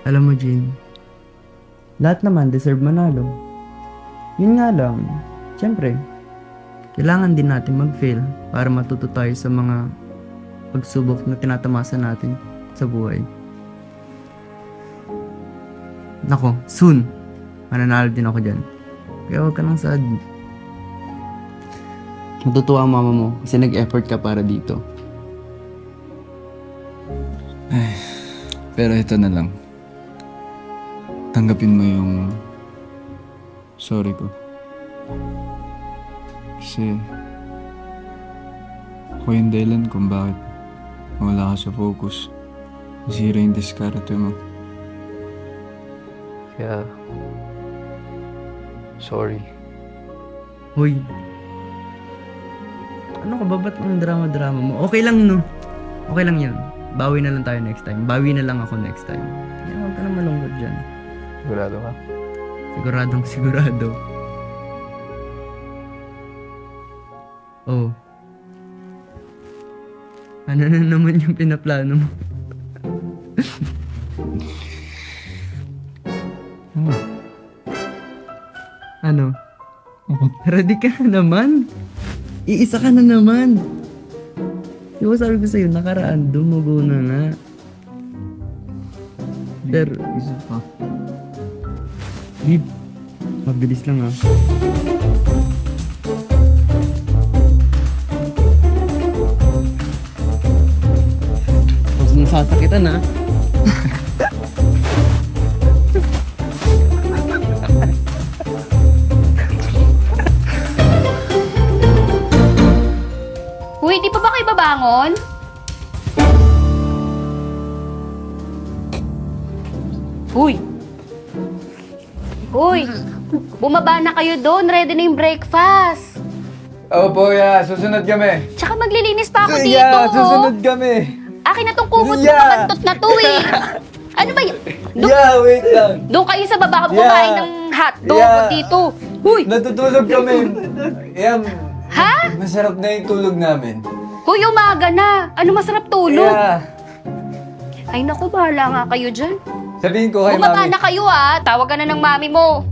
Alam mo, Jean, lahat naman deserve manalo. Yun nga lang, syempre, kailangan din natin mag-fail para matuto tayo sa mga pagsubok na tinatamasa natin sa buhay. Nako, soon, mananalo din ako dyan. Kaya huwag ka nang sad. Matutuwa ang mama mo kasi nag-effort ka para dito. Ay, pero ito na lang. Tanggapin mo yung sorry ko. Kasi ako yung dahilan kung bakit wala ka sa focus. Nasira yung diskarte mo. Kaya, sorry. Hoy, ano ka ba? Ba't ang drama-drama mo? Okay lang, no? Okay lang yun. Bawi na lang tayo next time. Bawi na lang ako next time. Kaya huwag ka na malungkot dyan. Sigurado ka? Siguradong sigurado. Oh. Ano na naman yung pinaplano mo? Ano? Ready ka na naman? Iisa ka na naman. Di ba sabi ko sa'yo, nakaraan, dumugo na nga. Pero, isa pa. Lib, mabilis lang ah. Huwag mong sasakitan ah. Uy, di pa ba kayo babangon? Uy! Uy! Bumaba na kayo doon. Ready na yung breakfast. Opo, susunod kami. Tsaka maglilinis pa ako dito. Susunod kami. Akin na tong kumot na mabantot na to eh. Ano ba yun? Wait lang. Doon kayo sa baba kumain ng hotdog dito. Uy! Natutulog kami. Ha? Masarap na yung tulog namin. Uy, umaga na. Ano masarap tulog? Ay naku, bahala nga kayo dyan. Sabihin ko kay Bumaba mami. na kayo ah. Tawag ka na ng mami mo.